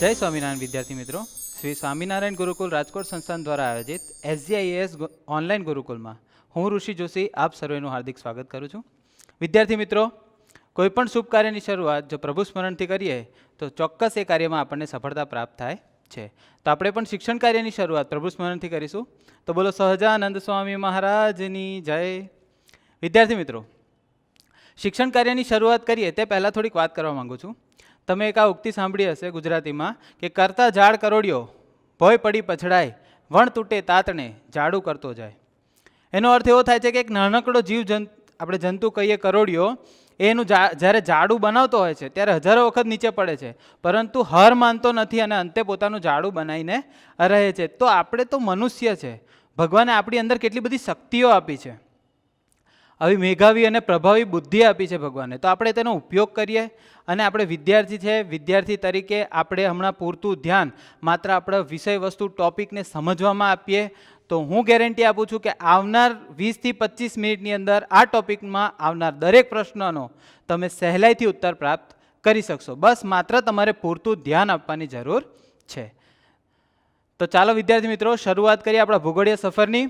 જય સ્વામિનારાયણ વિદ્યાર્થી મિત્રો, શ્રી સ્વામિનારાયણ ગુરુકુલ રાજકોટ સંસ્થાન દ્વારા આયોજિત SGIAS ઓનલાઈન ગુરુકુલમાં હું ઋષિ જોશી આપ સર્વેનું હાર્દિક સ્વાગત કરું છું. વિદ્યાર્થી મિત્રો, કોઈપણ શુભ કાર્યની શરૂઆત જો પ્રભુ સ્મરણથી કરીએ તો ચોક્કસ એ કાર્યમાં આપણને સફળતા પ્રાપ્ત થાય છે. તો આપણે પણ શિક્ષણ કાર્યની શરૂઆત પ્રભુ સ્મરણથી કરીશું. તો બોલો સહજાનંદ સ્વામી મહારાજની જય. વિદ્યાર્થી મિત્રો, શિક્ષણ કાર્યની શરૂઆત કરીએ તે પહેલાં થોડીક વાત કરવા માગું છું. તમે એક આ ઉક્તિ સાંભળી હશે ગુજરાતીમાં કે કરતા ઝાડ કરોડિયો ભોય પડી પછડાય વણ તૂટે તાતણે ઝાડુ કરતો જાય. એનો અર્થ એવો થાય છે કે એક નાનકડો જીવ આપણે જંતુ કહીએ કરોડિયો, એનું જ્યારે ઝાડુ બનાવતો હોય છે ત્યારે હજારો વખત નીચે પડે છે, પરંતુ હાર માનતો નથી અને અંતે પોતાનું ઝાડુ બનાવીને રહે છે. તો આપણે તો મનુષ્ય છે, ભગવાને આપણી અંદર કેટલી બધી શક્તિઓ આપી છે, આવી મેઘાવી અને પ્રભાવી બુદ્ધિ આપી છે ભગવાને. તો આપણે તેનો ઉપયોગ કરીએ. અને આપણે વિદ્યાર્થી છે, વિદ્યાર્થી તરીકે આપણે હમણાં પૂરતું ધ્યાન માત્ર આપણા વિષય વસ્તુ ટોપિકને સમજવામાં આપીએ તો હું ગેરંટી આપું છું કે આવનાર 20 થી 25 મિનિટની અંદર આ ટોપિકમાં આવનાર દરેક પ્રશ્નનો તમે સહેલાઈથી ઉત્તર પ્રાપ્ત કરી શકશો. બસ માત્ર તમારે પૂરતું ધ્યાન આપવાની જરૂર છે. તો ચાલો વિદ્યાર્થી મિત્રો, શરૂઆત કરીએ આપણા ભૂગોળીય સફરની.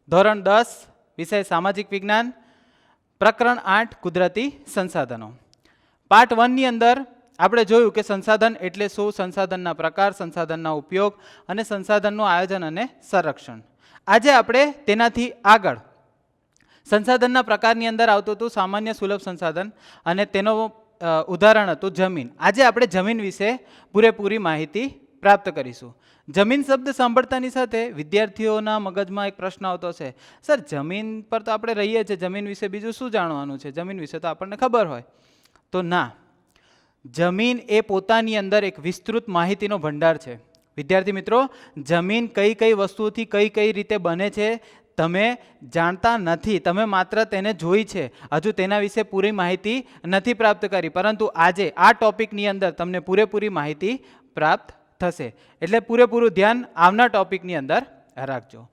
ધોરણ 10 વિષય સામાજિક વિજ્ઞાન, પ્રકરણ 8 કુદરતી સંસાધનો. પાર્ટ 1 ની અંદર આપણે જોયું કે સંસાધન એટલે શું, સંસાધનના પ્રકાર, સંસાધનના ઉપયોગ અને સંસાધનનું આયોજન અને સંરક્ષણ. આજે આપણે તેનાથી આગળ સંસાધનના પ્રકારની અંદર આવતું હતું સામાન્ય સુલભ સંસાધન અને તેનો ઉદાહરણ હતું જમીન. આજે આપણે જમીન વિશે પૂરેપૂરી માહિતી પ્રાપ્ત કરીશું. જમીન શબ્દ સાંભળતાની સાથે વિદ્યાર્થીઓના મગજમાં એક પ્રશ્ન આવતો છે, સર જમીન પર તો આપણે રહીએ છીએ, જમીન વિશે બીજું શું જાણવાનું છે, જમીન વિશે તો આપણને ખબર હોય. તો ના, જમીન એ પોતાની અંદર એક વિસ્તૃત માહિતીનો ભંડાર છે. વિદ્યાર્થી મિત્રો, જમીન કઈ કઈ વસ્તુઓથી કઈ કઈ રીતે બને છે તમે જાણતા નથી, તમે માત્ર તેને જોઈ છે, હજુ તેના વિશે પૂરી માહિતી નથી પ્રાપ્ત કરી. પરંતુ આજે આ ટોપિકની અંદર તમને પૂરેપૂરી માહિતી પ્રાપ્ત થશે. એટલે પૂરેપૂરું ધ્યાન આવનાર ટોપિકની અંદર રાખજો.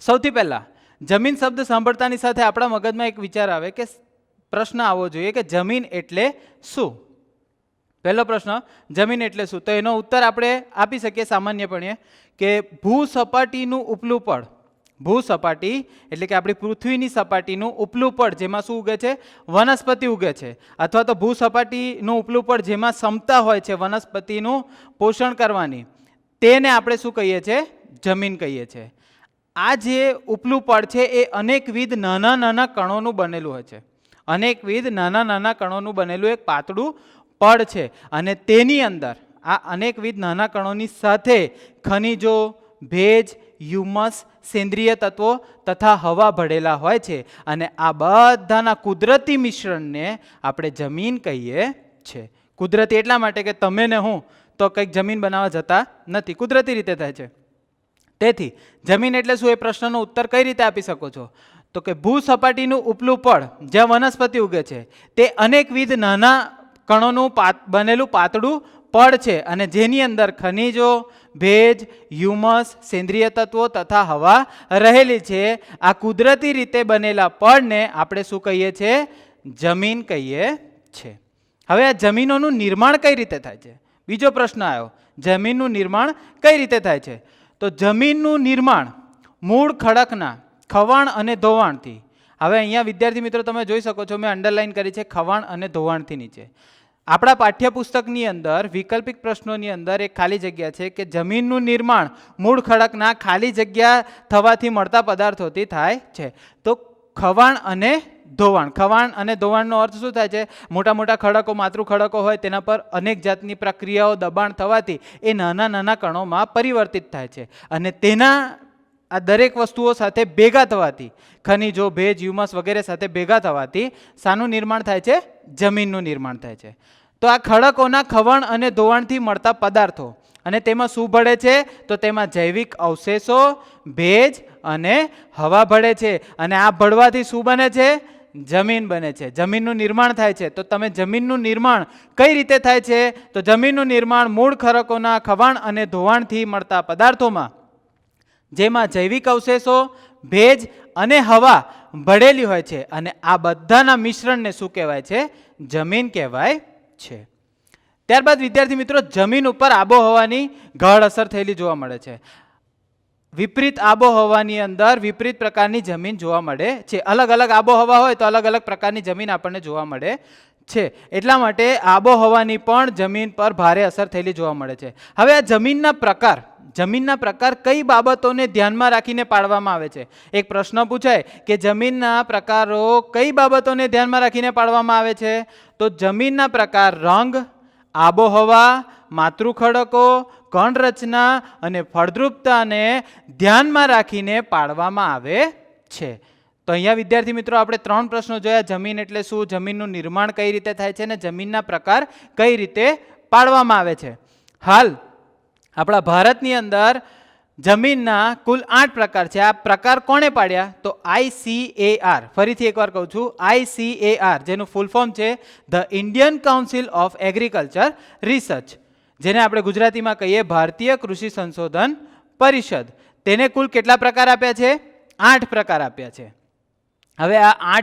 સૌથી પહેલા જમીન શબ્દ સાંભળતાની સાથે આપણા મગજમાં એક વિચાર આવે કે પ્રશ્ન આવવો જોઈએ કે જમીન એટલે શું. પહેલો પ્રશ્ન, જમીન એટલે શું? તો એનો ઉત્તર આપણે આપી શકીએ સામાન્યપણે કે ભૂસપાટીનું ઉપલું પડ. ભૂસપાટી એટલે કે આપણી પૃથ્વીની સપાટીનું ઉપલું પડ જેમાં શું ઉગે છે, વનસ્પતિ ઉગે છે, અથવા તો ભૂસપાટીનું ઉપલું પડ જેમાં ક્ષમતા હોય છે વનસ્પતિનું પોષણ કરવાની, તેને આપણે શું કહીએ છીએ, જમીન કહીએ છીએ. આ જે ઉપલું પડ છે એ અનેકવિધ નાના નાના કણોનું બનેલું હોય છે. અનેકવિધ નાના નાના કણોનું બનેલું એક પાતળું પડ છે અને તેની અંદર આ અનેકવિધ નાના કણોની સાથે ખનિજો, ભેજ, હ્યુમસ, સેન્દ્રિય તત્વો તથા હવા ભળેલા હોય છે. અને આ બધાના કુદરતી મિશ્રણને આપણે જમીન કહીએ છીએ. કુદરતી એટલા માટે કે તમે ને હું તો કંઈક જમીન બનાવવા જતા નથી, કુદરતી રીતે થાય છે. તેથી જમીન એટલે શું એ પ્રશ્નનો ઉત્તર કઈ રીતે આપી શકો છો? તો કે ભૂસપાટીનું ઉપલું પડ જ્યાં વનસ્પતિ ઉગે છે તે અનેકવિધ નાના કણોનું બનેલું પાતળું પડ છે અને જેની અંદર ખનિજો, ભેજ, હ્યુમસ, સેન્દ્રિય તત્વો તથા હવા રહેલી છે. આ કુદરતી રીતે બનેલા પડને આપણે શું કહીએ છીએ, જમીન કહીએ છીએ. હવે આ જમીનોનું નિર્માણ કઈ રીતે થાય છે? બીજો પ્રશ્ન આવ્યો, જમીનનું નિર્માણ કઈ રીતે થાય છે? તો જમીનનું નિર્માણ મૂળ ખડકના ખવાણ અને ધોવાણથી. હવે અહીંયા વિદ્યાર્થી મિત્રો તમે જોઈ શકો છો, મેં અંડરલાઈન કરી છે ખવાણ અને ધોવાણથી નીચે. આપણા પાઠ્યપુસ્તકની અંદર વૈકલ્પિક પ્રશ્નોની અંદર એક ખાલી જગ્યા છે કે જમીનનું નિર્માણ મૂળ ખડકના ખાલી જગ્યા થવાથી મળતા પદાર્થોથી થાય છે. તો ખવાણ અને ધોવાણ, ખવાણ અને ધોવાણનો અર્થ શું થાય છે? મોટા મોટા ખડકો, માતૃ ખડકો હોય તેના પર અનેક જાતની પ્રક્રિયાઓ, દબાણ થવાથી એ નાના નાના કણોમાં પરિવર્તિત થાય છે અને તેના આ દરેક વસ્તુઓ સાથે ભેગા થવાથી, ખનિજો, ભેજ, હ્યુમસ વગેરે સાથે ભેગા થવાથી શાનું નિર્માણ થાય છે? જમીનનું નિર્માણ થાય છે. તો આ ખડકોના ખવણ અને ધોવાણથી મળતા પદાર્થો અને તેમાં શું ભળે છે? તો તેમાં જૈવિક અવશેષો, ભેજ અને હવા ભળે છે અને આ ભળવાથી શું બને છે? જમીન બને છે, જમીનનું નિર્માણ થાય છે. તો તમે જમીનનું નિર્માણ કઈ રીતે થાય છે? તો જમીનનું નિર્માણ મૂળ ખડકોના ખવાણ અને ધોવાણથી મળતા પદાર્થોમાં જેમાં જૈવિક અવશેષો, ભેજ અને હવા ભળેલી હોય છે અને આ બધાના મિશ્રણને શું કહેવાય છે? જમીન કહેવાય છે. ત્યારબાદ વિદ્યાર્થી મિત્રો જમીન ઉપર આબોહવાની ગાઢ અસર થયેલી જોવા મળે છે. વિપરીત આબોહવાની અંદર વિપરીત પ્રકારની જમીન જોવા મળે છે. અલગ અલગ આબોહવા હોય તો અલગ અલગ પ્રકારની જમીન આપણને જોવા મળે છે. એટલા માટે આબોહવાની પણ જમીન પર ભારે અસર થયેલી જોવા મળે છે. હવે આ જમીનના પ્રકાર કઈ બાબતોને ધ્યાનમાં રાખીને પાડવામાં આવે છે? એક પ્રશ્ન પૂછાય કે જમીનના પ્રકારો કઈ બાબતોને ધ્યાનમાં રાખીને પાડવામાં આવે છે? તો જમીનના પ્રકાર રંગ, આબોહવા, માતૃખડકો, કણ રચના અને ફળદ્રુપતાને ધ્યાનમાં રાખીને પાડવામાં આવે છે. તો અહીંયા વિદ્યાર્થી મિત્રો આપણે 3 પ્રશ્નો જોયા. જમીન એટલે શું, જમીનનું નિર્માણ કઈ રીતે થાય છે અને જમીનના પ્રકાર કઈ રીતે પાડવામાં આવે છે. હાલ આપણા ભારતની અંદર જમીનના કુલ 8 પ્રકાર છે. આ પ્રકાર કોણે પાડ્યા? તો ICAR. ફરીથી એકવાર કહું છું, ICAR, જેનું ફૂલ ફોર્મ છે the Indian council of agriculture research, જેને આપણે ગુજરાતીમાં કહીએ ભારતીય કૃષિ સંશોધન પરિષદ. તેને કુલ કેટલા પ્રકાર આપ્યા છે? 8 પ્રકાર આપ્યા છે. હવે આ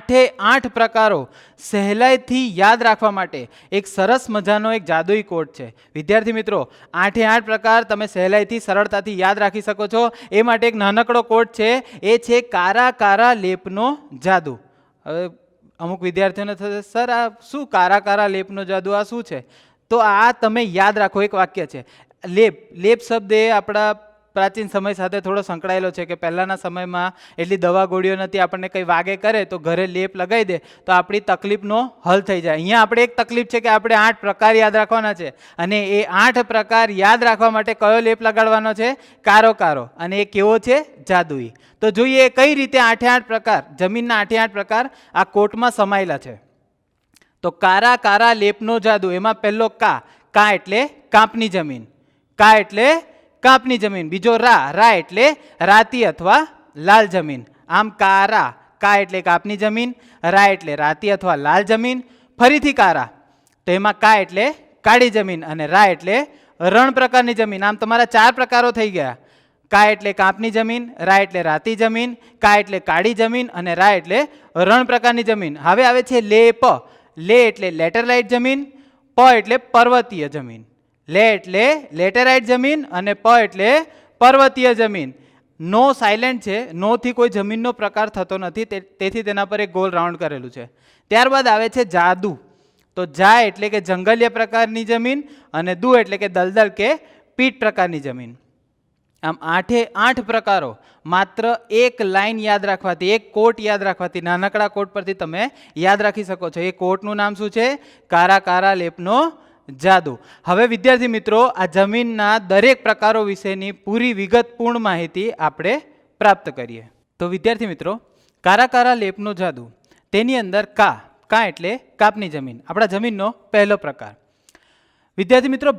8 પ્રકારો સહેલાઈથી યાદ રાખવા માટે એક સરસ મજાનો એક જાદુઈ કોડ છે. વિદ્યાર્થી મિત્રો, 8 પ્રકાર તમે સહેલાઈથી સરળતાથી યાદ રાખી શકો છો એ માટે એક નાનકડો કોડ છે. એ છે કારા કારા લેપનો જાદુ. હવે અમુક વિદ્યાર્થીઓને થશે, સર આ શું કારા કારા લેપનો જાદુ, આ શું છે? તો આ તમે યાદ રાખો, એક વાક્ય છે. લેપ શબ્દ એ આપણા પ્રાચીન સમય સાથે થોડો સંકળાયેલો છે કે પહેલાંના સમયમાં એટલી દવા ગોળીઓ નથી, આપણને કંઈ વાગે કરે તો ઘરે લેપ લગાવી દે તો આપણી તકલીફનો હલ થઈ જાય. અહીંયા આપણે એક તકલીફ છે કે આપણે 8 પ્રકાર યાદ રાખવાના છે અને એ 8 પ્રકાર યાદ રાખવા માટે કયો લેપ લગાડવાનો છે? કારો કારો. અને એ કેવો છે? જાદુઈ. તો જોઈએ કઈ રીતે 8 પ્રકાર, જમીનના 8 પ્રકાર આ કોટમાં સમાયેલા છે. તો કારા કારા લેપનો જાદુ, એમાં પહેલો કા એટલે કાપની જમીન, કા એટલે કાપની જમીન. બીજો રા એટલે રાતી અથવા લાલ જમીન. આમ કા એટલે કાપની જમીન, રા એટલે રાતી અથવા લાલ જમીન. ફરીથી કારા, તો એમાં કા એટલે કાળી જમીન અને રા એટલે રણ પ્રકારની જમીન. આમ તમારા 4 પ્રકારો થઈ ગયા. કા એટલે કાપની જમીન, રા એટલે રાતી જમીન, કા એટલે કાળી જમીન અને રા એટલે રણ પ્રકારની જમીન. હવે આવે છે લેપ. લે એટલે લેટેરાઇટ જમીન, પ એટલે પર્વતીય જમીન. લે એટલે લેટેરાઇટ જમીન અને પ એટલે પર્વતીય જમીન. નો સાયલેન્ટ છે, નો થી કોઈ જમીનનો પ્રકાર થતો નથી, તેથી તેના પર એક ગોલ રાઉન્ડ કરેલું છે. ત્યારબાદ આવે છે જાદુ. તો જા એટલે કે જંગલીય પ્રકારની જમીન અને દુ એટલે કે દલદલ કે પીટ પ્રકારની જમીન. આમ 8 પ્રકારો માત્ર એક લાઈન યાદ રાખવાથી, એક કોટ યાદ રાખવાથી, નાનકડા કોટ પરથી તમે યાદ રાખી શકો છો. એ કોટનું નામ શું છે? કારા કારા લેપનો જાદુ. હવે વિદ્યાર્થી મિત્રો, આ જમીનના દરેક પ્રકારો વિશેની પૂરી વિગતપૂર્ણ માહિતી આપણે પ્રાપ્ત કરીએ. તો વિદ્યાર્થી મિત્રો, કારા કારા લેપનો જાદુ, તેની અંદર કા એટલે કાપની જમીન, આપણા જમીનનો પહેલો પ્રકાર. વિદ્યાર્થી મિત્રો,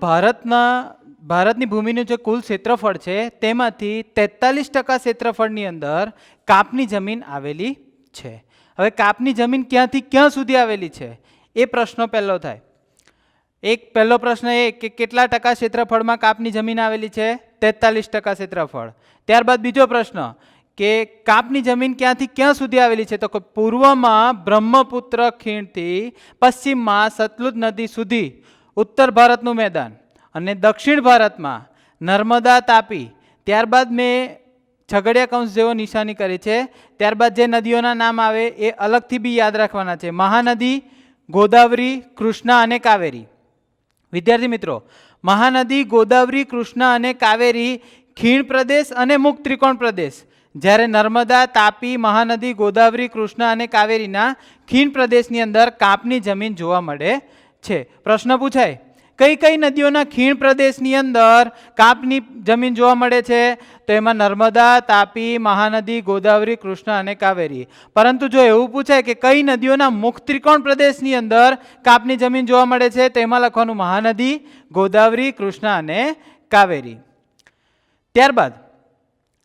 ભારતની ભૂમિનું જે કુલ ક્ષેત્રફળ છે તેમાંથી 43% ક્ષેત્રફળની અંદર કાપની જમીન આવેલી છે. હવે કાપની જમીન ક્યાંથી ક્યાં સુધી આવેલી છે એ પ્રશ્ન પહેલો થાય. પહેલો પ્રશ્ન એ કે કેટલા ટકા ક્ષેત્રફળમાં કાપની જમીન આવેલી છે? 43% ક્ષેત્રફળ. ત્યારબાદ બીજો પ્રશ્ન કે કાપની જમીન ક્યાંથી ક્યાં સુધી આવેલી છે? તો પૂર્વમાં બ્રહ્મપુત્ર ખીણથી પશ્ચિમમાં સતલુજ નદી સુધી ઉત્તર ભારતનું મેદાન અને દક્ષિણ ભારતમાં નર્મદા, તાપી. ત્યારબાદ મેં છગડિયા કૌંસ જેવો નિશાની કરી છે. ત્યારબાદ જે નદીઓના નામ આવે એ અલગથી બી યાદ રાખવાના છે. મહાનદી, ગોદાવરી, કૃષ્ણા અને કાવેરી. વિદ્યાર્થી મિત્રો, મહાનદી, ગોદાવરી, કૃષ્ણા અને કાવેરી ખીણ પ્રદેશ અને મુક્ત ત્રિકોણ પ્રદેશ, જ્યારે નર્મદા, તાપી, મહાનદી, ગોદાવરી, કૃષ્ણા અને કાવેરીના ખીણ પ્રદેશની અંદર કાપની જમીન જોવા મળે છે. પ્રશ્ન પૂછાય, કઈ કઈ નદીઓના ખીણ પ્રદેશની અંદર કાપની જમીન જોવા મળે છે? તો એમાં નર્મદા, તાપી, મહાનદી, ગોદાવરી, કૃષ્ણા અને કાવેરી. પરંતુ જો એવું પૂછાય કે કઈ નદીઓના મુક્ત ત્રિકોણ પ્રદેશની અંદર કાપની જમીન જોવા મળે છે, તો એમાં લખવાનું મહાનદી, ગોદાવરી, કૃષ્ણા અને કાવેરી. ત્યારબાદ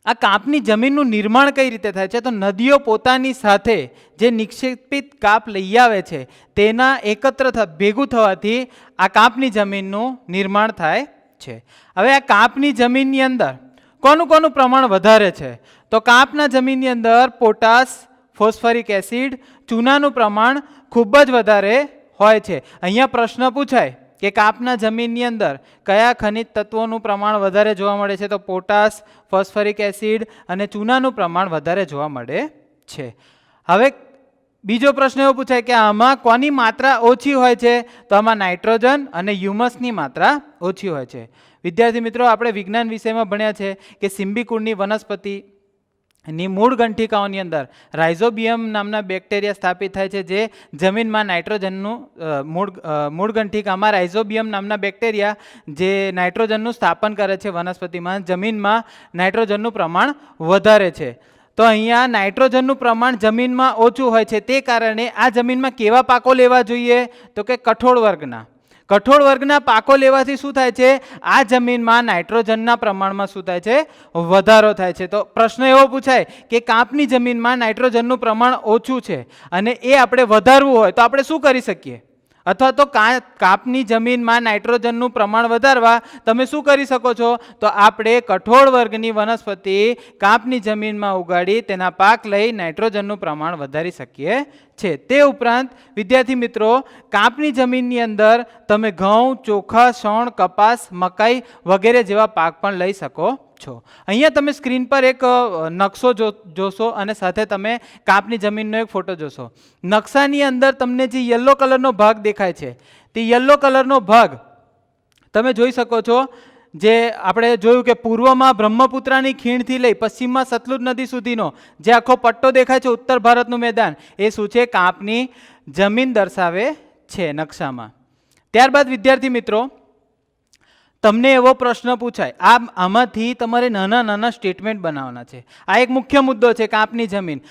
આ કાપની જમીનનું નિર્માણ કઈ રીતે થાય છે? તો નદીઓ પોતાની સાથે જે નિક્ષેપિત કાપ લઈ આવે છે તેના એકત્ર ભેગું થવાથી આ કાપની જમીનનું નિર્માણ થાય છે. હવે આ કાપની જમીનની અંદર કોનું પ્રમાણ વધારે છે? તો કાપના જમીનની અંદર પોટાશ, ફોસ્ફરિક એસિડ, ચૂનાનું પ્રમાણ ખૂબ જ વધારે હોય છે. અહીંયા પ્રશ્ન પૂછાય કે કાપના જમીનની અંદર કયા ખનિજ તત્વોનું પ્રમાણ વધારે જોવા મળે છે? તો પોટાશ, ફોસ્ફરિક એસિડ અને ચૂનાનું પ્રમાણ વધારે જોવા મળે છે. હવે બીજો પ્રશ્ન એવો પૂછાય કે આમાં કોની માત્રા ઓછી હોય છે? તો આમાં નાઇટ્રોજન અને હ્યુમસની માત્રા ઓછી હોય છે. વિદ્યાર્થી મિત્રો, આપણે વિજ્ઞાન વિષયમાં ભણ્યા છે કે સિમ્બિકુળની વનસ્પતિની મૂળ ગંઠિકાઓની અંદર રાઇઝોબિયમ નામના બેક્ટેરિયા સ્થાપિત થાય છે, જે જમીનમાં નાઇટ્રોજનનું મૂળ ગંઠિકામાં રાઇઝોબિયમ નામના બેક્ટેરિયા જે નાઇટ્રોજનનું સ્થાપન કરે છે વનસ્પતિમાં, જમીનમાં નાઇટ્રોજનનું પ્રમાણ વધારે છે. તો અહીંયા નાઇટ્રોજનનું પ્રમાણ જમીનમાં ઓછું હોય છે, તે કારણે આ જમીનમાં કેવા પાકો લેવા જોઈએ? તો કે કઠોળ વર્ગના. કઠોળ વર્ગના પાકો લેવાથી શું થાય છે? આ જમીનમાં નાઇટ્રોજનના પ્રમાણમાં શું થાય છે? વધારો થાય છે. તો પ્રશ્ન એવો પૂછાય કે કાપની જમીનમાં નાઇટ્રોજનનું પ્રમાણ ઓછું છે અને એ આપણે વધારવું હોય તો આપણે શું કરી શકીએ? અથવા તો કાપની જમીનમાં નાઇટ્રોજનનું પ્રમાણ વધારવા તમે શું કરી શકો છો? તો આપણે કઠોળ વર્ગની વનસ્પતિ કાપની જમીનમાં ઉગાડી તેના પાક લઈ નાઇટ્રોજનનું પ્રમાણ વધારી શકીએ છે. તે ઉપરાંત વિદ્યાર્થી મિત્રો, કાપની જમીનની અંદર તમે ઘઉં, ચોખા, શણ, કપાસ, મકાઈ વગેરે જેવા પાક પણ લઈ શકો છો. અહીંયા તમે સ્ક્રીન પર એક નકશો જોશો અને સાથે તમે કાપની જમીનનો એક ફોટો જોશો. નકશાની અંદર તમને જે યલો કલરનો ભાગ દેખાય છે, તે યલો કલરનો ભાગ તમે જોઈ શકો છો. જે આપણે જોયું કે પૂર્વમાં બ્રહ્મપુત્રાની ખીણથી લઈ પશ્ચિમમાં સતલુજ નદી સુધીનો જે આખો પટ્ટો દેખાય છે, ઉત્તર ભારતનું મેદાન, એ શું છે? કાપની જમીન દર્શાવે છે નકશામાં. ત્યારબાદ વિદ્યાર્થી મિત્રો, તમને એવો પ્રશ્ન પૂછાય, આમાંથી તમારે નાના નાના સ્ટેટમેન્ટ બનાવવાના છે. આ એક મુખ્ય મુદ્દો છે, કાપની જમીન.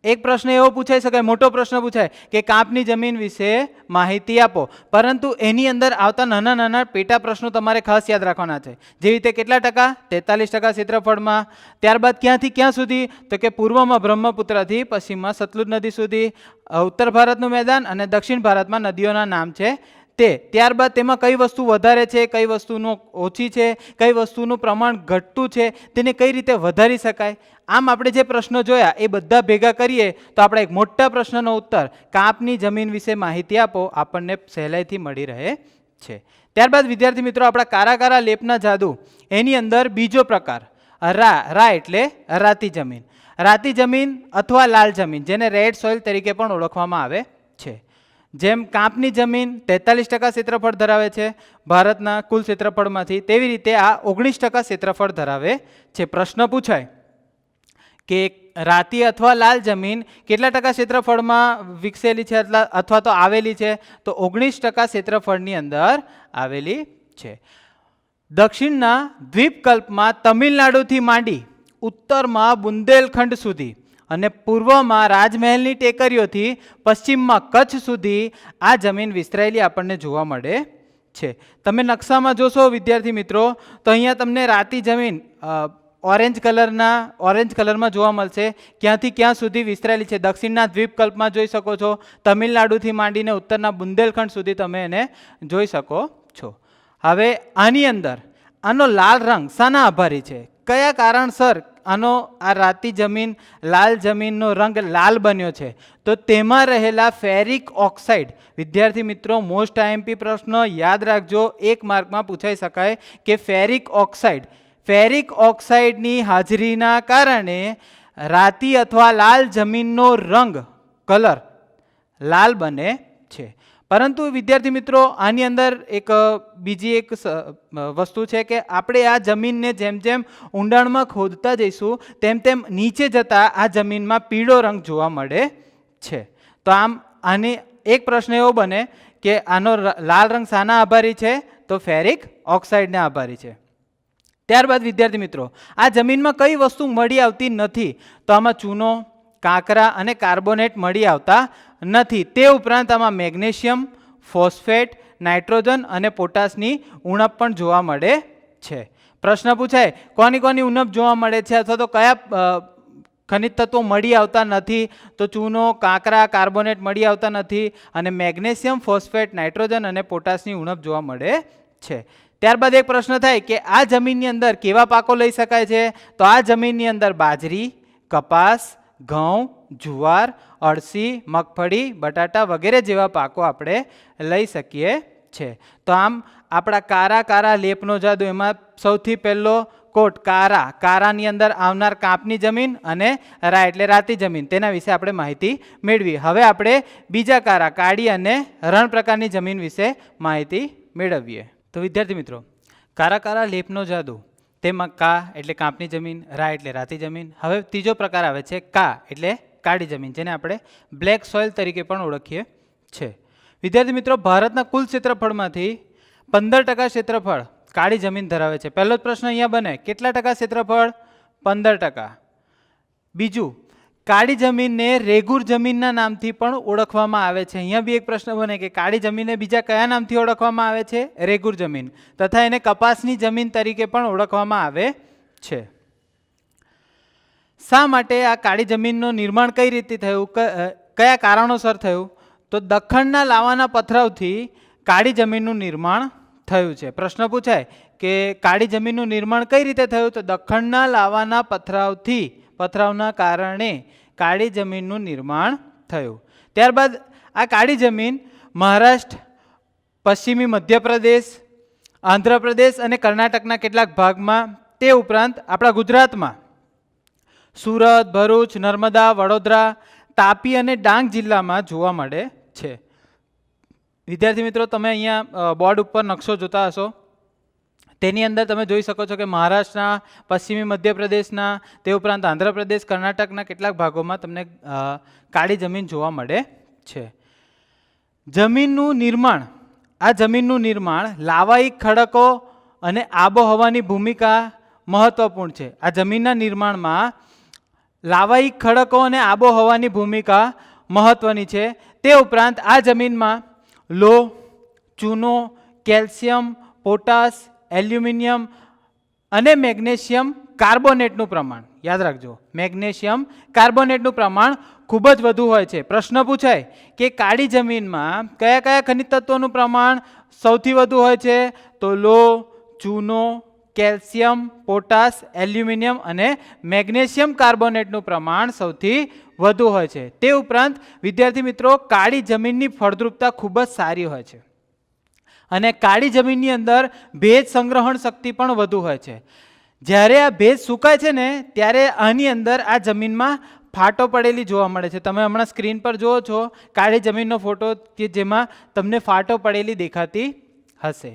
એક પ્રશ્ન એવો પૂછાઈ શકાય, મોટો પ્રશ્ન પૂછાય કે કાપની જમીન વિશે માહિતી આપો, પરંતુ એની અંદર આવતા નાના નાના પેટા પ્રશ્નો તમારે ખાસ યાદ રાખવાના છે. જેવી રીતે કેટલા ટકા? 43% ક્ષેત્રફળમાં. ત્યારબાદ ક્યાંથી ક્યાં સુધી? તો કે પૂર્વમાં બ્રહ્મપુત્રથી પશ્ચિમમાં સતલુજ નદી સુધી, ઉત્તર ભારતનું મેદાન અને દક્ષિણ ભારતમાં નદીઓના નામ છે તે. ત્યારબાદ તેમાં કઈ વસ્તુ વધારે છે, કઈ વસ્તુનું ઓછી છે, કઈ વસ્તુનું પ્રમાણ ઘટતું છે, તેને કઈ રીતે વધારી શકાય. આમ આપણે જે પ્રશ્નો જોયા એ બધા ભેગા કરીએ તો આપણે એક મોટા પ્રશ્નનો ઉત્તર કાપની જમીન વિશે માહિતી આપો આપણને સહેલાઈથી મળી રહે છે. ત્યારબાદ વિદ્યાર્થી મિત્રો, આપણા કારા કારા લેપના જાદુ એની અંદર બીજો પ્રકાર રા એટલે રાતી જમીન. રાતી જમીન અથવા લાલ જમીન, જેને રેડ સોઇલ તરીકે પણ ઓળખવામાં આવે છે. જેમ કાપની જમીન 43% ક્ષેત્રફળ ધરાવે છે ભારતના કુલ ક્ષેત્રફળમાંથી, તેવી રીતે આ 19% ક્ષેત્રફળ ધરાવે છે. પ્રશ્ન પૂછાય કે રાતી અથવા લાલ જમીન કેટલા ટકા ક્ષેત્રફળમાં વિકસેલી છે અથવા તો આવેલી છે? તો 19% ક્ષેત્રફળની અંદર આવેલી છે. દક્ષિણના દ્વીપકલ્પમાં તમિલનાડુથી માંડી ઉત્તરમાં બુંદેલખંડ સુધી અને પૂર્વમાં રાજમહેલની ટેકરીઓથી પશ્ચિમમાં કચ્છ સુધી આ જમીન વિસ્તરાયેલી આપણને જોવા મળે છે. તમે નકશામાં જોશો વિદ્યાર્થી મિત્રો, તો અહીંયા તમને રાતી જમીન ઓરેન્જ કલરમાં જોવા મળશે. ક્યાંથી ક્યાં સુધી વિસ્તરાયેલી છે? દક્ષિણના દ્વીપકલ્પમાં જોઈ શકો છો, તમિલનાડુથી માંડીને ઉત્તરના બુંદેલખંડ સુધી તમે એને જોઈ શકો છો. હવે આની અંદર આનો લાલ રંગ શાના આભારી છે? કયા કારણસર આ રાતી જમીન લાલ જમીનનો રંગ લાલ બન્યો છે? તો તેમાં રહેલા ફેરિક ઓક્સાઇડ. વિદ્યાર્થી મિત્રો, મોસ્ટ આઈએમપી પ્રશ્ન યાદ રાખજો, 1 માર્કમાં પૂછાઈ શકાય કે ફેરિક ઓક્સાઇડની હાજરીના કારણે રાતી અથવા લાલ જમીનનો કલર લાલ બને છે. પરંતુ વિદ્યાર્થી મિત્રો, આની અંદર બીજી એક વસ્તુ છે કે આપણે આ જમીનને જેમ જેમ ઊંડાણમાં ખોદતા જઈશું તેમ તેમ નીચે જતા આ જમીનમાં પીળો રંગ જોવા મળે છે. તો આને એક પ્રશ્ન એવો બને કે આનો લાલ રંગ શાના આભારી છે? તો ફેરિક ઓક્સાઇડને આભારી છે. ત્યારબાદ વિદ્યાર્થી મિત્રો, આ જમીનમાં કઈ વસ્તુ મળી આવતી નથી? તો આમાં ચૂનો, કાંકરા અને કાર્બોનેટ મળી આવતા નથી. તે ઉપરાંત આમાં મેગ્નેશિયમ, ફોસ્ફેટ, નાઇટ્રોજન અને પોટાશની ઉણપ પણ જોવા મળે છે. પ્રશ્ન પૂછાય, કોની ઉણપ જોવા મળે છે અથવા તો કયા ખનિજ તત્વો મળી આવતા નથી? તો ચૂનો, કાંકરા, કાર્બોનેટ મળી આવતા નથી અને મેગ્નેશિયમ, ફોસ્ફેટ, નાઇટ્રોજન અને પોટાશની ઉણપ જોવા મળે છે. ત્યારબાદ એક પ્રશ્ન થાય કે આ જમીનની અંદર કેવા પાકો લઈ શકાય છે? તો આ જમીનની અંદર બાજરી, કપાસ, ઘઉં, જુવાર, અળસી, મગફળી, બટાટા વગેરે જેવા પાકો આપણે લઈ શકીએ છે. તો આમ આપણા કારા કારા લેપનો જાદુ એમાં સૌથી પહેલો કોટ કારા, કારાની અંદર આવનાર કાપની જમીન અને રા એટલે રાતી જમીન, તેના વિશે આપણે માહિતી મેળવી. હવે આપણે બીજા કારા કાળી અને રણ પ્રકારની જમીન વિશે માહિતી મેળવીએ. તો વિદ્યાર્થી મિત્રો, કારા કારા લેપનો જાદુ તેમાં કા એટલે કાપની જમીન, રા એટલે રાતી જમીન. હવે ત્રીજો પ્રકાર આવે છે કા એટલે કાળી જમીન, જેને આપણે બ્લેક સોઇલ તરીકે પણ ઓળખીએ છીએ. વિદ્યાર્થી મિત્રો, ભારતના કુલ ક્ષેત્રફળમાંથી 15% ક્ષેત્રફળ કાળી જમીન ધરાવે છે. પહેલો જ પ્રશ્ન અહીંયા બને, કેટલા ટકા ક્ષેત્રફળ? 15%. બીજું, કાળી જમીનને રેગુર જમીનના નામથી પણ ઓળખવામાં આવે છે. અહીંયા બી એક પ્રશ્ન બને કે કાળી જમીનને બીજા કયા નામથી ઓળખવામાં આવે છે? રેગુર જમીન. તથા એને કપાસની જમીન તરીકે પણ ઓળખવામાં આવે છે. શા માટે આ કાળી જમીનનું નિર્માણ કઈ રીતે થયું, કયા કારણોસર થયું? તો દખણના લાવાના પથરાવથી કાળી જમીનનું નિર્માણ થયું છે. પ્રશ્ન પૂછાય કે કાળી જમીનનું નિર્માણ કઈ રીતે થયું? તો દખણના લાવાના પથરાવના કારણે કાળી જમીનનું નિર્માણ થયું. ત્યારબાદ આ કાળી જમીન મહારાષ્ટ્ર, પશ્ચિમી મધ્યપ્રદેશ, આંધ્રપ્રદેશ અને કર્ણાટકના કેટલાક ભાગમાં, તે ઉપરાંત આપણા ગુજરાતમાં સુરત, ભરૂચ, નર્મદા, વડોદરા, તાપી અને ડાંગ જિલ્લામાં જોવા મળે છે. વિદ્યાર્થી મિત્રો, તમે અહીંયા બોર્ડ ઉપર નકશો જોતા હશો. તેની અંદર તમે જોઈ શકો છો કે મહારાષ્ટ્રના, પશ્ચિમી મધ્યપ્રદેશના, તે ઉપરાંત આંધ્રપ્રદેશ, કર્ણાટકના કેટલાક ભાગોમાં તમને કાળી જમીન જોવા મળે છે. જમીનનું નિર્માણ, લાવાયિક ખડકો અને આબોહવાની ભૂમિકા મહત્વપૂર્ણ છે. આ જમીનના નિર્માણમાં લાવાયિક ખડકો અને આબોહવાની ભૂમિકા મહત્વની છે. તે ઉપરાંત આ જમીનમાં લોહ, ચૂનો, કેલ્શિયમ, પોટાશ, એલ્યુમિનિયમ અને મેગ્નેશિયમ કાર્બોનેટનું પ્રમાણ, યાદ રાખજો, મેગ્નેશિયમ કાર્બોનેટનું પ્રમાણ ખૂબ જ વધુ હોય છે. પ્રશ્ન પૂછાય કે કાળી જમીનમાં કયા કયા ખનિજ તત્વોનું પ્રમાણ સૌથી વધુ હોય છે? તો લોહ, ચૂનો, કેલ્શિયમ, પોટાશ, એલ્યુમિનિયમ અને મેગ્નેશિયમ કાર્બોનેટનું પ્રમાણ સૌથી વધુ હોય છે. તે ઉપરાંત વિદ્યાર્થી મિત્રો, કાળી જમીનની ફળદ્રુપતા ખૂબ જ સારી હોય છે અને કાળી જમીનની અંદર ભેજ સંગ્રહણ શક્તિ પણ વધુ હોય છે. જ્યારે આ ભેજ સુકાય છે ને, ત્યારે આની અંદર આ જમીનમાં ફાટો પડેલી જોવા મળે છે. તમે હમણાં સ્ક્રીન પર જુઓ છો કાળી જમીનનો ફોટો કે જેમાં તમને ફાટો પડેલી દેખાતી હશે.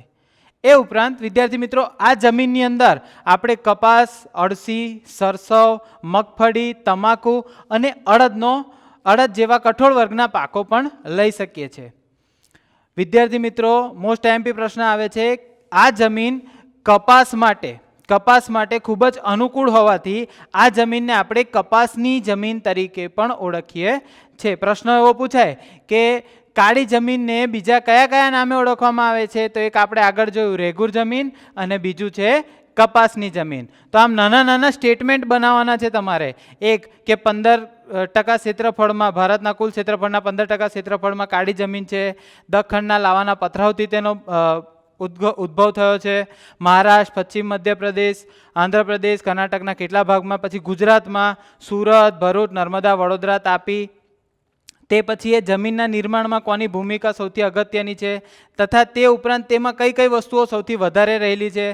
એ ઉપરાંત વિદ્યાર્થી મિત્રો, આ જમીનની અંદર આપણે કપાસ, અળસી, સરસવ, મગફળી, તમાકુ અને અડદ જેવા કઠોળ વર્ગના પાકો પણ લઈ શકીએ છીએ. વિદ્યાર્થી મિત્રો, મોસ્ટ આઈએમપી પ્રશ્ન આવે છે, આ જમીન કપાસ માટે ખૂબ જ અનુકૂળ હોવાથી આ જમીનને આપણે કપાસની જમીન તરીકે પણ ઓળખીએ છીએ. પ્રશ્ન એવો પૂછાય કે કાળી જમીનને બીજા કયા કયા નામે ઓળખવામાં આવે છે? તો એક આપણે આગળ જોયું રેગુર જમીન અને બીજું છે કપાસની જમીન. તો આમ નાના નાના સ્ટેટમેન્ટ બનાવવાના છે તમારે. એક કે 15% ક્ષેત્રફળમાં, ભારતના કુલ ક્ષેત્રફળના 15% ક્ષેત્રફળમાં કાળી જમીન છે. દખણના લાવાના પથરાવથી તેનો ઉદ્ભવ થયો છે. મહારાષ્ટ્ર, પશ્ચિમ મધ્યપ્રદેશ, આંધ્રપ્રદેશ, કર્ણાટકના કેટલા ભાગમાં, પછી ગુજરાતમાં સુરત, ભરૂચ, નર્મદા, વડોદરા, તાપી. તે પછી એ જમીનના નિર્માણમાં કોની ભૂમિકા સૌથી અગત્યની છે, તથા તે ઉપરાંત તેમાં કઈ કઈ વસ્તુઓ સૌથી વધારે રહેલી છે,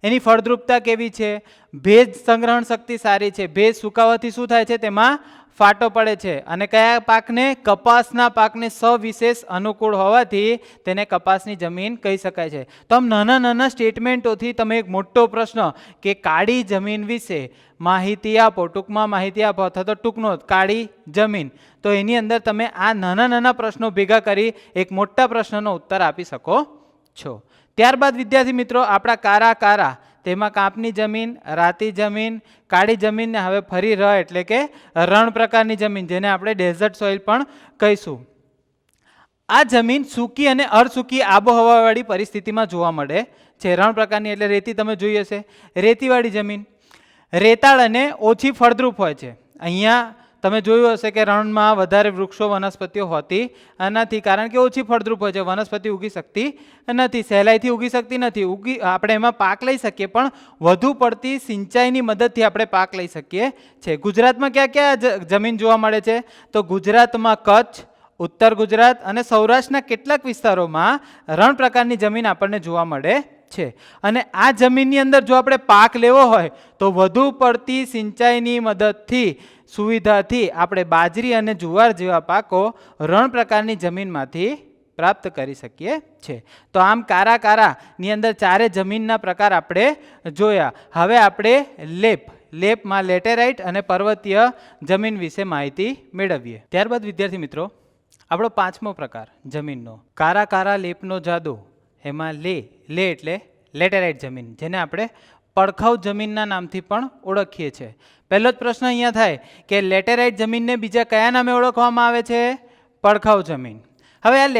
એની ફળદ્રુપતા કેવી છે, ભેજ સંગ્રહણ શક્તિ સારી છે, ભેજ સુકાવાથી શું થાય છે? તેમાં ફાટો પડે છે. અને કયા પાકને? કપાસના પાકને સવિશેષ અનુકૂળ હોવાથી તેને કપાસની જમીન કહી શકાય છે. તો આમ નાના નાના સ્ટેટમેન્ટોથી તમે એક મોટો પ્રશ્ન કે કાળી જમીન વિશે માહિતી આપો, ટૂંકમાં માહિતી આપો અથવા તો ટૂંકનો કાળી જમીન, તો એની અંદર તમે આ નાના નાના પ્રશ્નો ભેગા કરી એક મોટા પ્રશ્નનો ઉત્તર આપી શકો છો. ત્યારબાદ વિદ્યાર્થી મિત્રો, આપણા કારા તેમાં કાપની જમીન, રાતી જમીન, કાળી જમીનને હવે ફરી એટલે કે રણ પ્રકારની જમીન, જેને આપણે ડેઝર્ટ સોઇલ પણ કહીશું. આ જમીન સૂકી અને અર્ધસૂકી આબોહવાવાળી પરિસ્થિતિમાં જોવા મળે છે. રણ પ્રકારની એટલે રેતી તમે જોઈ હશે, રેતીવાળી જમીન, રેતાળ અને ઓછી ફળદ્રુપ હોય છે. અહીંયા તમે જોયું હશે કે રણમાં વધારે વૃક્ષો, વનસ્પતિઓ હોતી નથી, કારણ કે ઓછી ફળદ્રુપ હોય છે. વનસ્પતિ ઉગી શકતી નથી, સહેલાઈથી ઉગી શકતી નથી. આપણે એમાં પાક લઈ શકીએ, પણ વધુ પડતી સિંચાઈની મદદથી આપણે પાક લઈ શકીએ છીએ. ગુજરાતમાં ક્યાં ક્યાં જમીન જોવા મળે છે? તો ગુજરાતમાં કચ્છ, ઉત્તર ગુજરાત અને સૌરાષ્ટ્રના કેટલાક વિસ્તારોમાં રણ પ્રકારની જમીન આપણને જોવા મળે છે. અને આ જમીનની અંદર જો આપણે પાક લેવો હોય તો વધુ પડતી સિંચાઈની મદદથી સુવિધાથી આપણે બાજરી અને જુવાર જેવા પાકો રણ પ્રકારની જમીનમાંથી પ્રાપ્ત કરી શકીએ છીએ. તો આમ કારાની અંદર ચારે જમીનના પ્રકાર આપણે જોયા. હવે આપણે લેપમાં લેટેરાઇટ અને પર્વતીય જમીન વિશે માહિતી મેળવીએ. ત્યારબાદ વિદ્યાર્થી મિત્રો આપણો પાંચમો પ્રકાર જમીનનો કારા લેપનો જાદુ. એમાં લે એટલે લેટેરાઇટ જમીન, જેને આપણે પડખાઉ જમીનના નામથી પણ ઓળખીએ છીએ. પહેલો જ પ્રશ્ન અહીંયા થાય કે લેટેરાઇટ જમીનને બીજા કયા નામે ઓળખવામાં આવે છે? પડખાઉ જમીન. હવે આ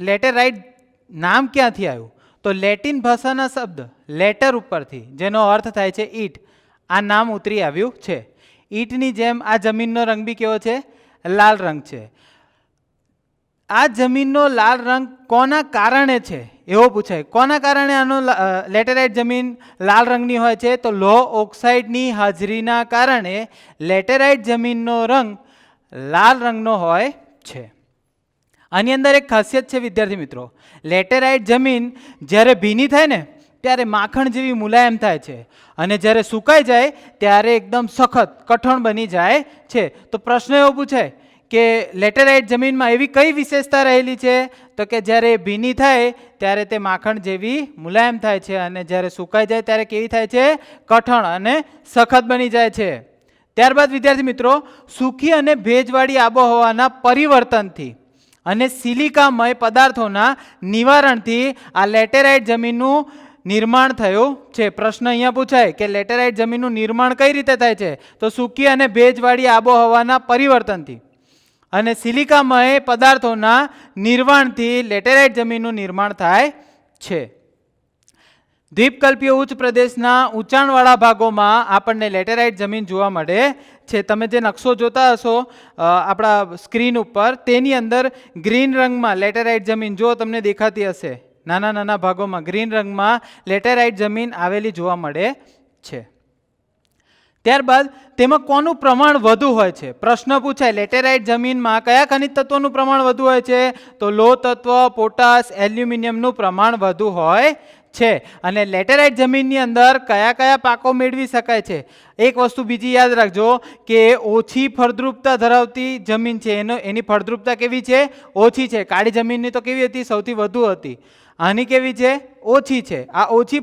લેટેરાઇટ નામ ક્યાંથી આવ્યું? તો લેટિન ભાષાના શબ્દ લેટર ઉપરથી, જેનો અર્થ થાય છે ઈંટ, આ નામ ઉતરી આવ્યું છે. ઈંટની જેમ આ જમીનનો રંગ બી કેવો છે? લાલ રંગ છે. આ જમીનનો લાલ રંગ કોના કારણે છે એવો પૂછાય. કોના કારણે આનો લેટેરાઇટ જમીન લાલ રંગની હોય છે? તો લો ઓક્સાઇડની હાજરીના કારણે લેટેરાઇટ જમીનનો રંગ લાલ રંગનો હોય છે. આની અંદર એક ખાસિયત છે વિદ્યાર્થી મિત્રો, લેટેરાઇટ જમીન જ્યારે ભીની થાય ને ત્યારે માખણ જેવી મુલાયમ થાય છે, અને જ્યારે સુકાઈ જાય ત્યારે એકદમ સખત કઠણ બની જાય છે. તો પ્રશ્ન એવો પૂછાય કે લેટેરાઇટ જમીનમાં એવી કઈ વિશેષતા રહેલી છે? તો કે જ્યારે ભીની થાય ત્યારે તે માખણ જેવી મુલાયમ થાય છે, અને જ્યારે સુકાઈ જાય ત્યારે કેવી થાય છે? કઠણ અને સખત બની જાય છે. ત્યારબાદ વિદ્યાર્થી મિત્રો, સૂકી અને ભેજવાળી આબોહવાના પરિવર્તનથી અને સિલિકામય પદાર્થોના નિવારણથી આ લેટેરાઇટ જમીનનું નિર્માણ થયું છે. પ્રશ્ન અહીંયા પૂછાય કે લેટેરાઇટ જમીનનું નિર્માણ કઈ રીતે થાય છે? તો સૂકી અને ભેજવાળી આબોહવાના પરિવર્તનથી અને સિલિકામય પદાર્થોના નિર્માણથી લેટેરાઇટ જમીનનું નિર્માણ થાય છે. દ્વીપકલ્પીય ઉચ્ચ પ્રદેશના ઊંચાણવાળા ભાગોમાં આપણને લેટેરાઇટ જમીન જોવા મળે છે. તમે જે નકશો જોતા હશો આપણા સ્ક્રીન ઉપર, તેની અંદર ગ્રીન રંગમાં લેટેરાઇટ જમીન જો તમને દેખાતી હશે, નાના ભાગોમાં ગ્રીન રંગમાં લેટેરાઇટ જમીન આવેલી જોવા મળે છે. ત્યારબાદ તેમાં કોનું પ્રમાણ વધુ હોય છે? પ્રશ્ન પૂછાય લેટેરાઇટ જમીનમાં કયા ખનિજ તત્વોનું પ્રમાણ વધુ હોય છે? તો લોહ તત્વ, પોટાશ, એલ્યુમિનિયમનું પ્રમાણ વધુ હોય છે. અને લેટેરાઇટ જમીનની અંદર કયા પાકો મેળવી શકાય છે? એક વસ્તુ બીજી યાદ રાખજો કે ઓછી ફળદ્રુપતા ધરાવતી જમીન છે, એની ફળદ્રુપતા કેવી છે? ઓછી છે. કાળી જમીનની તો કેવી હતી? સૌથી વધુ હતી. આની કેવી છે? ઓછી છે. આ ઓછી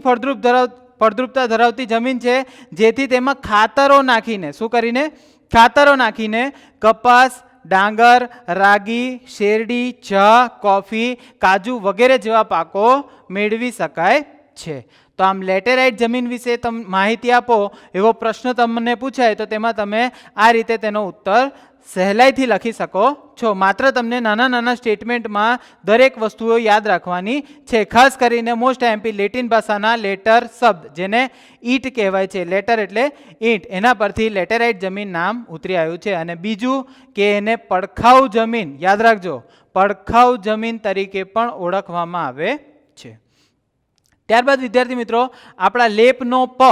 ફળદ્રુપતા ધરાવતી જમીન છે, જેથી તેમાં ખાતરો નાખીને, શું કરીને? ખાતરો નાખીને કપાસ, ડાંગર, રાગી, શેરડી, ચા, કોફી, કાજુ વગેરે જેવા પાકો મેળવી શકાય છે. તો આમ લેટેરાઇટ જમીન વિશે તમે માહિતી આપો એવો પ્રશ્ન તમને પૂછાય તો તેમાં તમે આ રીતે તેનો ઉત્તર સહેલાઈથી લખી શકો છો. માત્ર તમને નાના સ્ટેટમેન્ટમાં દરેક વસ્તુઓ યાદ રાખવાની છે. ખાસ કરીને મોસ્ટ આઈએમપી લેટિન ભાષાના લેટર શબ્દ, જેને ઈંટ કહેવાય છે, લેટર એટલે ઈંટ, એના પરથી લેટેરાઇટ જમીન નામ ઉતરી આવ્યું છે. અને બીજું કે એને પડખાઉ જમીન, યાદ રાખજો, પડખાઉ જમીન તરીકે પણ ઓળખવામાં આવે છે. ત્યારબાદ વિદ્યાર્થી મિત્રો, આપણા લેપનો પ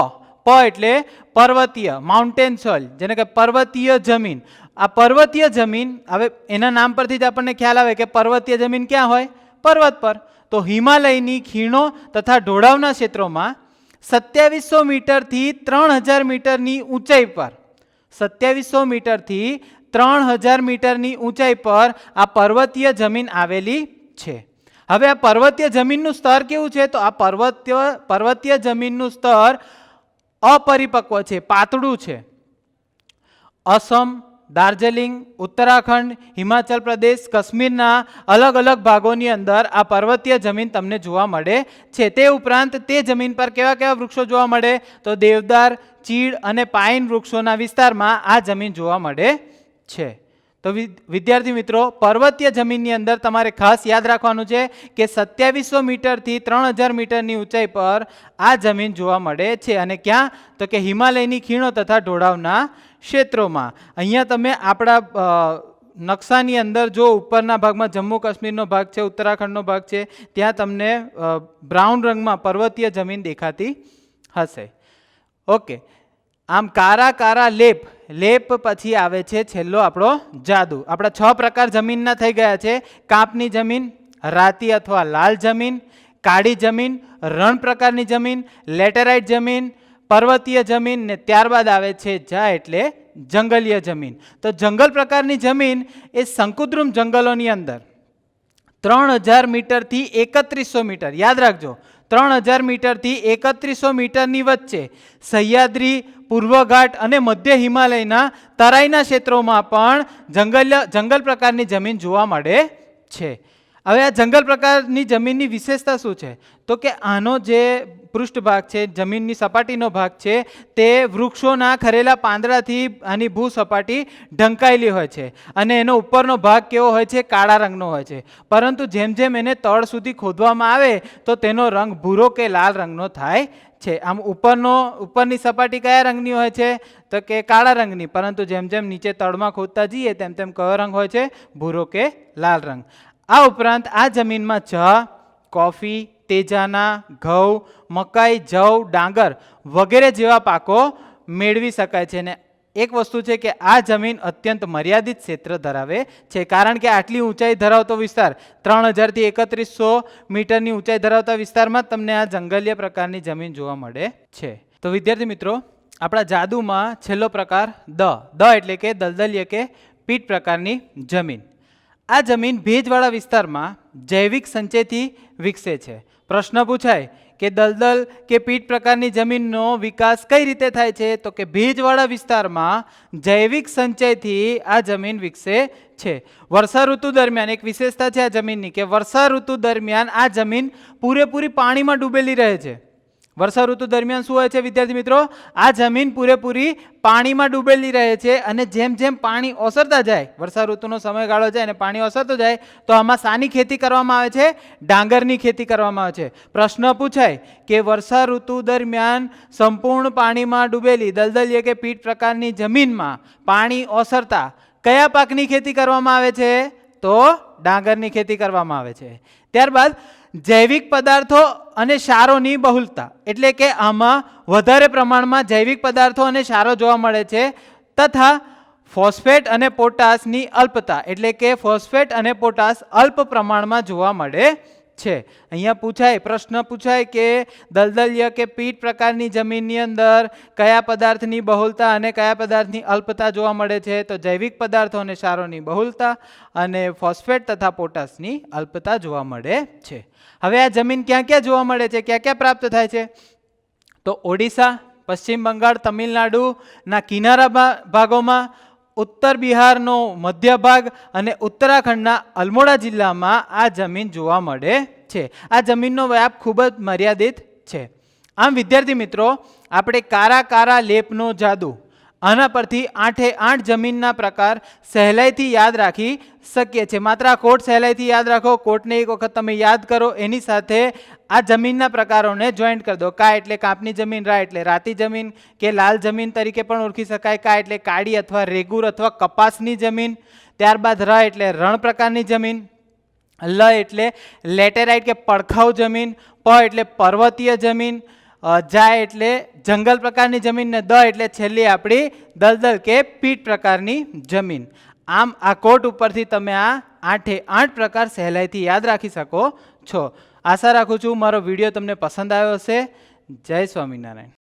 એટલે પર્વતીય, માઉન્ટેન સોઇલ, જેને કે પર્વતીય જમીન. આ પર્વતીય જમીન, હવે એના નામ પરથી જ આપણને ખ્યાલ આવે કે પર્વતીય જમીન ક્યાં હોય? પર્વત પર. તો હિમાલયની ખીણો તથા ઢોળાવના ક્ષેત્રોમાં 2700 મીટરથી 3000 મીટરની ઊંચાઈ પર, 2700 મીટરથી 3000 મીટરની ઊંચાઈ પર આ પર્વતીય જમીન આવેલી છે. હવે આ પર્વતીય જમીનનું સ્તર કેવું છે? તો આ પર્વતીય જમીનનું સ્તર અપરિપક્વ છે, પાતળું છે. અસમ, દાર્જિલિંગ, ઉત્તરાખંડ, હિમાચલ પ્રદેશ, કાશ્મીરના અલગ ભાગોની અંદર આ પર્વતીય જમીન તમને જોવા મળે છે. તે ઉપરાંત તે જમીન પર કેવા વૃક્ષો જોવા મળે? તો દેવદાર, ચીડ અને પાઇન વૃક્ષોના વિસ્તારમાં આ જમીન જોવા મળે છે. તો વિદ્યાર્થી મિત્રો, પર્વતીય જમીનની અંદર તમારે ખાસ યાદ રાખવાનું છે કે 2700 મીટરથી 3000 મીટરની ઊંચાઈ પર આ જમીન જોવા મળે છે. અને ક્યાં? તો કે હિમાલયની ખીણો તથા ઢોળાવના ક્ષેત્રોમાં. અહીંયા તમે આપણા નકશાની અંદર જો ઉપરના ભાગમાં જમ્મુ કાશ્મીરનો ભાગ છે, ઉત્તરાખંડનો ભાગ છે, ત્યાં તમને બ્રાઉન રંગમાં પર્વતીય જમીન દેખાતી હશે. ઓકે, આમ કારા કારા લેપ, લેપ પછી આવે છે છેલ્લો આપણો જાદુ. આપણા 6 પ્રકાર જમીનના થઈ ગયા છે. કાપની જમીન, રાતી અથવા લાલ જમીન, કાળી જમીન, રણ પ્રકારની જમીન, લેટેરાઇટ જમીન, પર્વતીય જમીન ને ત્યારબાદ આવે છે જા એટલે જંગલીય જમીન. તો જંગલ પ્રકારની જમીન એ શંકુદ્રુમ જંગલોની અંદર 3000 મીટરથી 3100 મીટર, યાદ રાખજો 3000 મીટરથી 3100 મીટરની વચ્ચે સહ્યાદ્રી, પૂર્વઘાટ અને મધ્ય હિમાલયના તરાઈના ક્ષેત્રોમાં પણ જંગલ પ્રકારની જમીન જોવા મળે છે. હવે આ જંગલ પ્રકારની જમીનની વિશેષતા શું છે? તો કે આનો જે પૃષ્ઠભાગ છે, જમીનની સપાટીનો ભાગ છે, તે વૃક્ષોના ખરેલા પાંદડાથી આની ભૂસપાટી ઢંકાયેલી હોય છે અને એનો ઉપરનો ભાગ કેવો હોય છે? કાળા રંગનો હોય છે. પરંતુ જેમ જેમ એને તળ સુધી ખોદવામાં આવે તો તેનો રંગ ભૂરો કે લાલ રંગનો થાય છે. આમ ઉપરની સપાટી કયા રંગની હોય છે? તો કે કાળા રંગની. પરંતુ જેમ જેમ નીચે તળમાં ખોદતા જઈએ તેમ તેમ કયો રંગ હોય છે? ભૂરો કે લાલ રંગ. આ ઉપરાંત આ જમીનમાં ચા, કોફી, તેજાના, ઘઉં, મકાઈ, જવ, ડાંગર વગેરે જેવા પાકો મેળવી શકાય છે. અને એક વસ્તુ છે કે આ જમીન અત્યંત મર્યાદિત ક્ષેત્ર ધરાવે છે, કારણ કે આટલી ઊંચાઈ ધરાવતો વિસ્તાર 3000થી 3100 મીટરની ઊંચાઈ ધરાવતા વિસ્તારમાં તમને આ જંગલીય પ્રકારની જમીન જોવા મળે છે. તો વિદ્યાર્થી મિત્રો, આપણા જાદુમાં છેલ્લો પ્રકાર દ એટલે કે દલદલીય કે પીટ પ્રકારની જમીન. આ જમીન ભેજવાળા વિસ્તારમાં જૈવિક સંચયથી વિકસે છે. પ્રશ્ન પૂછાય કે દલદલ કે પીટ પ્રકારની જમીનનો વિકાસ કઈ રીતે થાય છે? તો કે ભેજવાળા વિસ્તારમાં જૈવિક સંચયથી આ જમીન વિકસે છે. વર્ષા ઋતુ દરમિયાન એક વિશેષતા છે આ જમીનની કે વર્ષા ઋતુ દરમિયાન આ જમીન પૂરેપૂરી પાણીમાં ડૂબેલી રહે છે. વર્ષા ઋતુ દરમિયાન શું હોય છે વિદ્યાર્થી મિત્રો? આ જમીન પૂરેપૂરી પાણીમાં ડૂબેલી રહે છે અને જેમ જેમ પાણી ઓસરતા જાય, વર્ષા ઋતુનો સમયગાળો જાય અને પાણી ઓસરતો જાય તો આમાં શાની ખેતી કરવામાં આવે છે? ડાંગરની ખેતી કરવામાં આવે છે. પ્રશ્ન પૂછાય કે વર્ષા ઋતુ દરમિયાન સંપૂર્ણ પાણીમાં ડૂબેલી દલદલીય કે પીટ પ્રકારની જમીનમાં પાણી ઓસરતા કયા પાકની ખેતી કરવામાં આવે છે? તો ડાંગરની ખેતી કરવામાં આવે છે. ત્યારબાદ જૈવિક પદાર્થો અને ક્ષારોની બહુલતા, એટલે કે આમાં વધારે પ્રમાણમાં જૈવિક પદાર્થો અને ક્ષારો જોવા મળે છે તથા ફોસ્ફેટ અને પોટાશની અલ્પતા, એટલે કે ફોસ્ફેટ અને પોટાશ અલ્પ પ્રમાણમાં જોવા મળે છે. અહીંયા પ્રશ્ન પૂછાય કે દલદલીય કે પીટ પ્રકારની જમીનની અંદર કયા પદાર્થની બહુલતા અને કયા પદાર્થની અલ્પતા જોવા મળે છે? તો જૈવિક પદાર્થો અને ક્ષારોની બહુલતા અને ફોસ્ફેટ તથા પોટાશની અલ્પતા જોવા મળે છે. હવે આ જમીન ક્યાં ક્યાં જોવા મળે છે, ક્યાં ક્યાં પ્રાપ્ત થાય છે? તો ઓડિશા, પશ્ચિમ બંગાળ, તમિલનાડુના કિનારા ભાગોમાં, ઉત્તર બિહારનો મધ્ય ભાગ અને ઉત્તરાખંડના અલ્મોડા જિલ્લામાં આ જમીન જોવા મળે છે. આ જમીનનો વ્યાપ ખૂબ જ મર્યાદિત છે. આમ વિદ્યાર્થી મિત્રો, આપણે કારા કારા લેપનો જાદુ, આના પરથી 8 જમીનના પ્રકાર સહેલાઈથી યાદ રાખી શકીએ છીએ. માત્ર આ કોટ સહેલાઈથી યાદ રાખો, કોટને એક વખત તમે યાદ કરો, એની સાથે આ જમીનના પ્રકારોને જોઈન્ટ કરી દો. કા એટલે કાપની જમીન, રા એટલે રાતી જમીન કે લાલ જમીન તરીકે પણ ઓળખી શકાય. કા એટલે કાળી અથવા રેગુર અથવા કપાસની જમીન. ત્યારબાદ ર એટલે રણ પ્રકારની જમીન. લ એટલે લેટેરાઇટ કે પડખાઉ જમીન. પ એટલે પર્વતીય જમીન. જા એટલે જંગલ પ્રકારની જમીન ને દ એટલે છેલ્લી આપણી દલદલ કે પીટ પ્રકારની જમીન. આમ આ કોટ ઉપરથી તમે આ 8 પ્રકાર સહેલાઈથી યાદ રાખી શકો છો. આશા રાખું છું મારો વિડીયો તમને પસંદ આવ્યો હશે. જય સ્વામિનારાયણ.